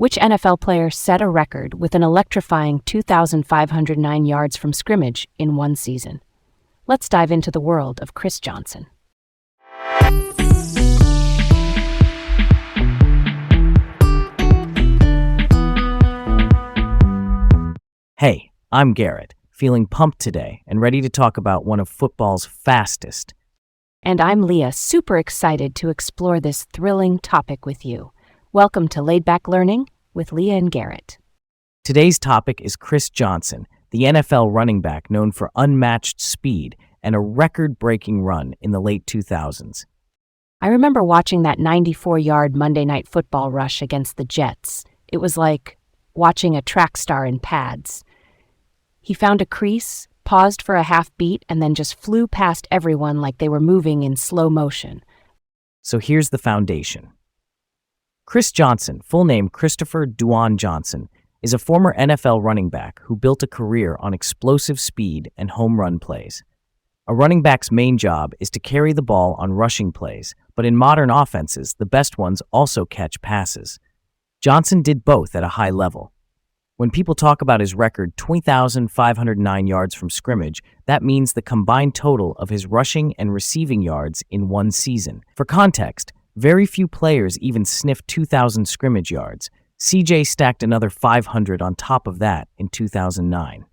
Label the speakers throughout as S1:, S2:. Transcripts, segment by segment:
S1: Which NFL player set a record with an electrifying 2,509 yards from scrimmage in one season? Let's dive into the world of Chris Johnson.
S2: Hey, I'm Garrett, feeling pumped today and ready to talk about one of football's fastest.
S1: And I'm Leah, super excited to explore this thrilling topic with you. Welcome to Laid Back Learning with Leah and Garrett.
S2: Today's topic is Chris Johnson, the NFL running back known for unmatched speed and a record-breaking run in the late 2000s.
S1: I remember watching that 94-yard Monday Night Football rush against the Jets. It was like watching a track star in pads. He found a crease, paused for a half beat, and then just flew past everyone like they were moving in slow motion.
S2: So here's the foundation. Chris Johnson, full name Christopher Dwan Johnson, is a former NFL running back who built a career on explosive speed and home run plays. A running back's main job is to carry the ball on rushing plays, but in modern offenses, the best ones also catch passes. Johnson did both at a high level. When people talk about his record 20,509 yards from scrimmage, that means the combined total of his rushing and receiving yards in one season. For context, very few players even sniffed 2,000 scrimmage yards. CJ stacked another 500 on top of that in 2009.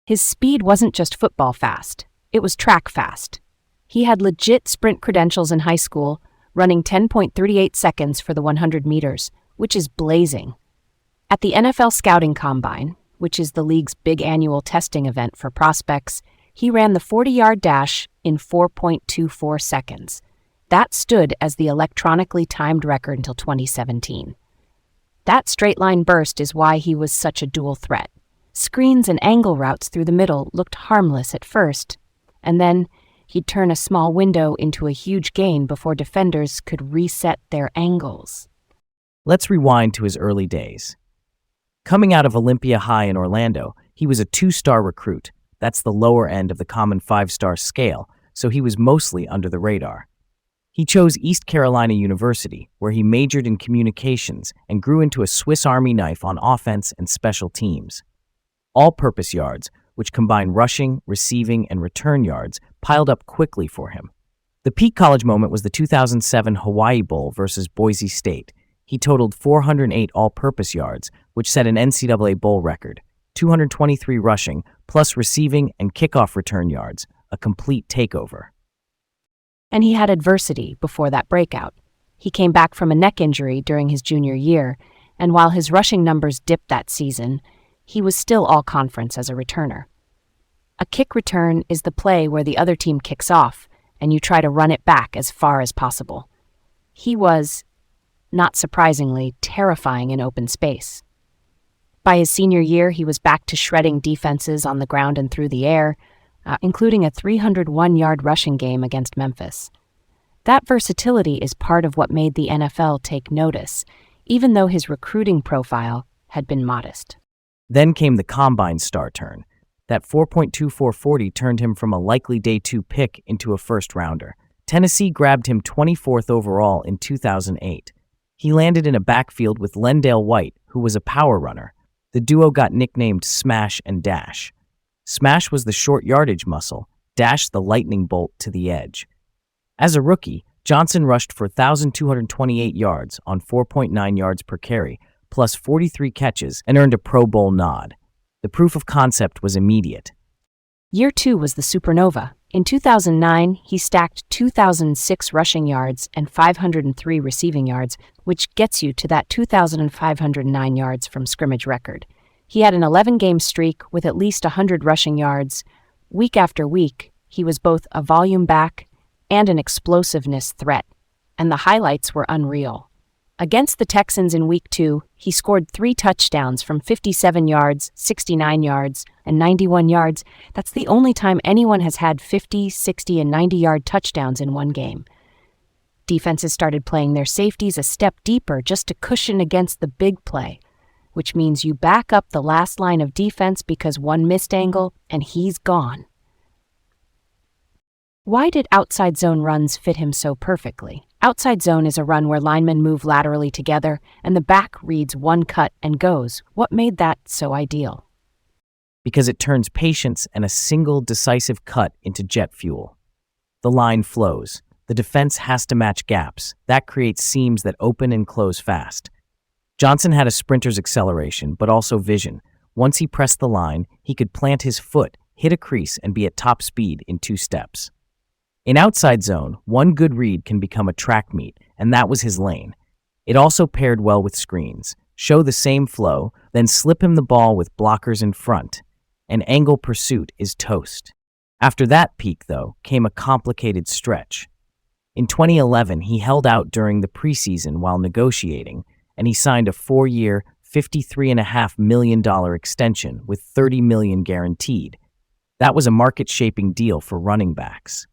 S1: His speed wasn't just football fast, it was track fast. He had legit sprint credentials in high school, running 10.38 seconds for the 100 meters, which is blazing. At the NFL Scouting Combine, which is the league's big annual testing event for prospects, he ran the 40-yard dash in 4.24 seconds. That stood as the electronically timed record until 2017. That straight-line burst is why he was such a dual threat. Screens and angle routes through the middle looked harmless at first, and then he'd turn a small window into a huge gain before defenders could reset their angles.
S2: Let's rewind to his early days. Coming out of Olympia High in Orlando, he was a 2-star recruit. That's the lower end of the common 5-star scale, so he was mostly under the radar. He chose East Carolina University, where he majored in communications and grew into a Swiss Army knife on offense and special teams. All-purpose yards, which combine rushing, receiving, and return yards, piled up quickly for him. The peak college moment was the 2007 Hawaii Bowl versus Boise State. He totaled 408 all-purpose yards, which set an NCAA bowl record, 223 rushing, plus receiving and kickoff return yards, a complete takeover.
S1: And he had adversity before that breakout. He came back from a neck injury during his junior year, and while his rushing numbers dipped that season, he was still all-conference as a returner. A kick return is the play where the other team kicks off, and you try to run it back as far as possible. He was, not surprisingly, terrifying in open space. By his senior year, he was back to shredding defenses on the ground and through the air, including a 301-yard rushing game against Memphis. That versatility is part of what made the NFL take notice, even though his recruiting profile had been modest.
S2: Then came the Combine star turn. That 4.2440 turned him from a likely day 2 pick into a first-rounder. Tennessee grabbed him 24th overall in 2008. He landed in a backfield with Lendale White, who was a power runner. The duo got nicknamed Smash and Dash. Smash was the short yardage muscle, Dash the lightning bolt to the edge. As a rookie, Johnson rushed for 1,228 yards on 4.9 yards per carry, plus 43 catches, and earned a Pro Bowl nod. The proof of concept was immediate.
S1: Year 2 was the supernova. In 2009, he stacked 2,006 rushing yards and 503 receiving yards, which gets you to that 2,509 yards from scrimmage record. He had an 11-game streak with at least 100 rushing yards. Week after week, he was both a volume back and an explosiveness threat, and the highlights were unreal. Against the Texans in Week 2, he scored 3 touchdowns from 57 yards, 69 yards, and 91 yards. That's the only time anyone has had 50, 60, and 90-yard touchdowns in one game. Defenses started playing their safeties a step deeper just to cushion against the big play, which means you back up the last line of defense because one missed angle and he's gone. Why did outside zone runs fit him so perfectly? Outside zone is a run where linemen move laterally together and the back reads one cut and goes. What made that so ideal?
S2: Because it turns patience and a single decisive cut into jet fuel. The line flows. The defense has to match gaps. That creates seams that open and close fast. Johnson had a sprinter's acceleration, but also vision. Once he pressed the line, he could plant his foot, hit a crease, and be at top speed in 2 steps. In outside zone, one good read can become a track meet, and that was his lane. It also paired well with screens. Show the same flow, then slip him the ball with blockers in front. An angle pursuit is toast. After that peak, though, came a complicated stretch. In 2011, he held out during the preseason while negotiating, and he signed a 4-year, $53.5 million extension with $30 million guaranteed. That was a market-shaping deal for running backs.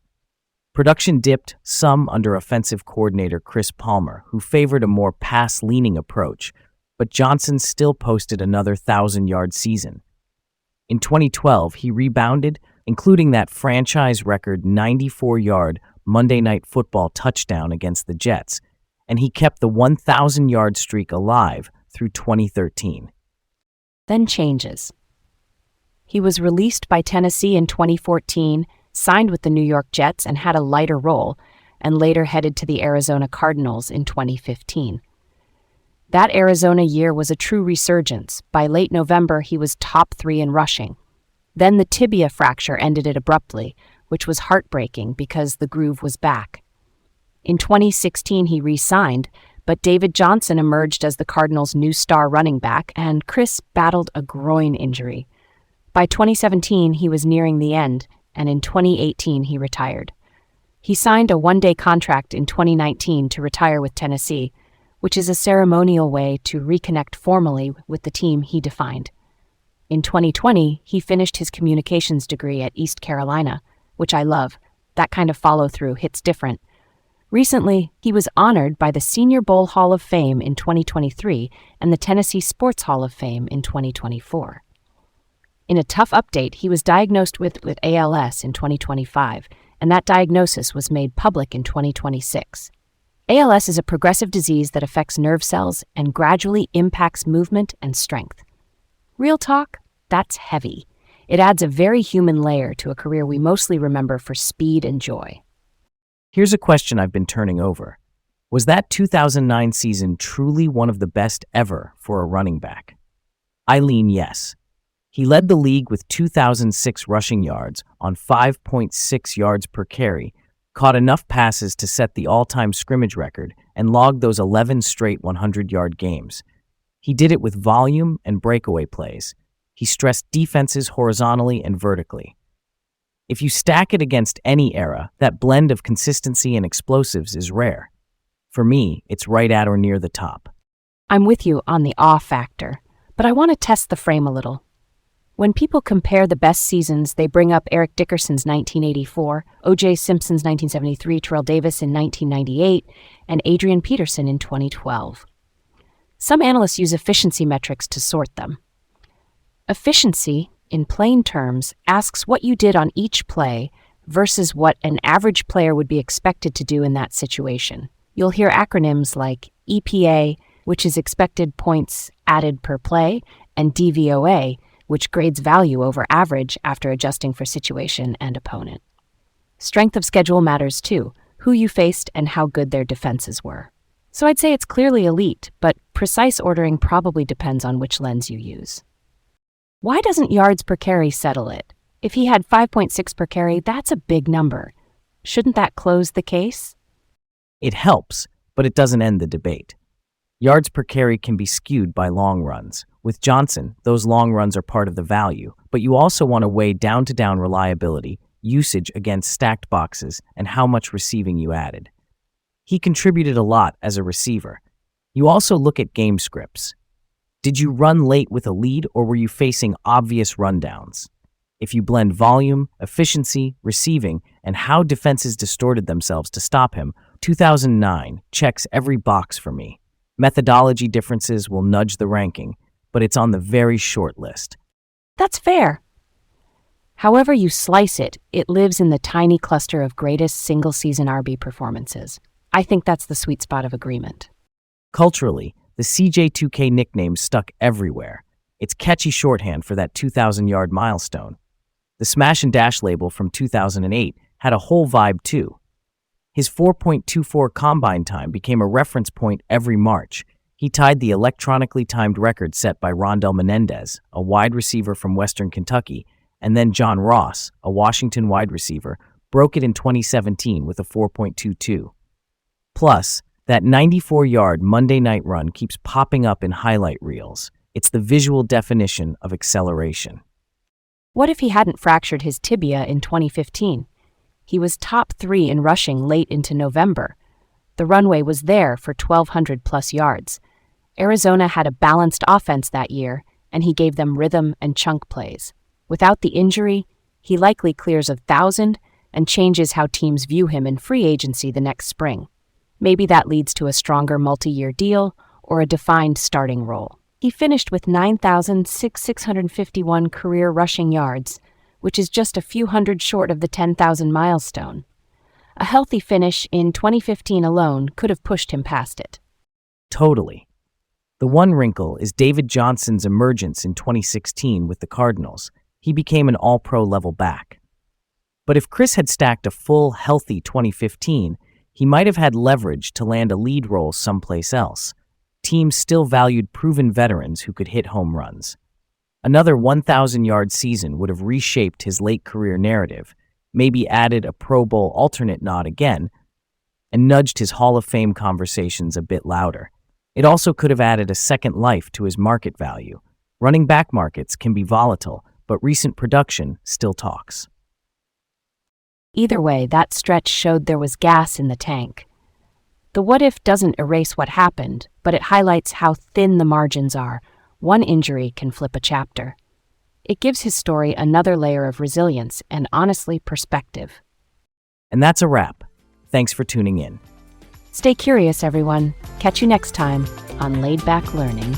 S2: Production dipped some under offensive coordinator Chris Palmer, who favored a more pass-leaning approach, but Johnson still posted another 1,000-yard season. In 2012, he rebounded, including that franchise record 94-yard Monday Night Football touchdown against the Jets, and he kept the 1,000-yard streak alive through 2013.
S1: Then changes. He was released by Tennessee in 2014, signed with the New York Jets and had a lighter role, and later headed to the Arizona Cardinals in 2015. That Arizona year was a true resurgence. By late November, he was top 3 in rushing. Then the tibia fracture ended it abruptly, which was heartbreaking because the groove was back. In 2016, he re-signed, but David Johnson emerged as the Cardinals' new star running back, and Chris battled a groin injury. By 2017, he was nearing the end, and in 2018 he retired. He signed a 1-day contract in 2019 to retire with Tennessee, which is a ceremonial way to reconnect formally with the team he defined. In 2020, he finished his communications degree at East Carolina, which I love. That kind of follow-through hits different. Recently, he was honored by the Senior Bowl Hall of Fame in 2023 and the Tennessee Sports Hall of Fame in 2024. In a tough update, he was diagnosed with ALS in 2025, and that diagnosis was made public in 2026. ALS is a progressive disease that affects nerve cells and gradually impacts movement and strength. Real talk, that's heavy. It adds a very human layer to a career we mostly remember for speed and joy.
S2: Here's a question I've been turning over. Was that 2009 season truly one of the best ever for a running back? I lean yes. He led the league with 2,006 rushing yards on 5.6 yards per carry, caught enough passes to set the all-time scrimmage record, and logged those 11 straight 100-yard games. He did it with volume and breakaway plays. He stressed defenses horizontally and vertically. If you stack it against any era, that blend of consistency and explosives is rare. For me, it's right at or near the top.
S1: I'm with you on the awe factor, but I want to test the frame a little. When people compare the best seasons, they bring up Eric Dickerson's 1984, O.J. Simpson's 1973, Terrell Davis in 1998, and Adrian Peterson in 2012. Some analysts use efficiency metrics to sort them. Efficiency, in plain terms, asks what you did on each play versus what an average player would be expected to do in that situation. You'll hear acronyms like EPA, which is expected points added per play, and DVOA, which grades value over average after adjusting for situation and opponent. Strength of schedule matters too, who you faced and how good their defenses were. So I'd say it's clearly elite, but precise ordering probably depends on which lens you use. Why doesn't yards per carry settle it? If he had 5.6 per carry, that's a big number. Shouldn't that close the case?
S2: It helps, but it doesn't end the debate. Yards per carry can be skewed by long runs. With Johnson, those long runs are part of the value, but you also want to weigh down-to-down reliability, usage against stacked boxes, and how much receiving you added. He contributed a lot as a receiver. You also look at game scripts. Did you run late with a lead, or were you facing obvious rundowns? If you blend volume, efficiency, receiving, and how defenses distorted themselves to stop him, 2009 checks every box for me. Methodology differences will nudge the ranking, but it's on the very short list.
S1: That's fair. However you slice it, it lives in the tiny cluster of greatest single-season RB performances. I think that's the sweet spot of agreement.
S2: Culturally, the CJ2K nickname stuck everywhere. It's catchy shorthand for that 2,000-yard milestone. The Smash and Dash label from 2008 had a whole vibe too. His 4.24 combine time became a reference point every March. He tied the electronically timed record set by Rondell Menendez, a wide receiver from Western Kentucky, and then John Ross, a Washington wide receiver, broke it in 2017 with a 4.22. Plus, that 94-yard Monday night run keeps popping up in highlight reels. It's the visual definition of acceleration.
S1: What if he hadn't fractured his tibia in 2015? He was top 3 in rushing late into November. The runway was there for 1,200-plus yards. Arizona had a balanced offense that year, and he gave them rhythm and chunk plays. Without the injury, he likely clears 1,000 and changes how teams view him in free agency the next spring. Maybe that leads to a stronger multi-year deal or a defined starting role. He finished with 9,651 career rushing yards, which is just a few hundred short of the 10,000 milestone. A healthy finish in 2015 alone could have pushed him past it.
S2: Totally. The one wrinkle is David Johnson's emergence in 2016 with the Cardinals. He became an all-pro level back. But if Chris had stacked a full, healthy 2015, he might have had leverage to land a lead role someplace else. Teams still valued proven veterans who could hit home runs. Another 1,000-yard season would have reshaped his late career narrative, maybe added a Pro Bowl alternate nod again, and nudged his Hall of Fame conversations a bit louder. It also could have added a second life to his market value. Running back markets can be volatile, but recent production still talks.
S1: Either way, that stretch showed there was gas in the tank. The what if doesn't erase what happened, but it highlights how thin the margins are. One injury can flip a chapter. It gives his story another layer of resilience and, honestly, perspective.
S2: And that's a wrap. Thanks for tuning in.
S1: Stay curious, everyone. Catch you next time on Laid Back Learning.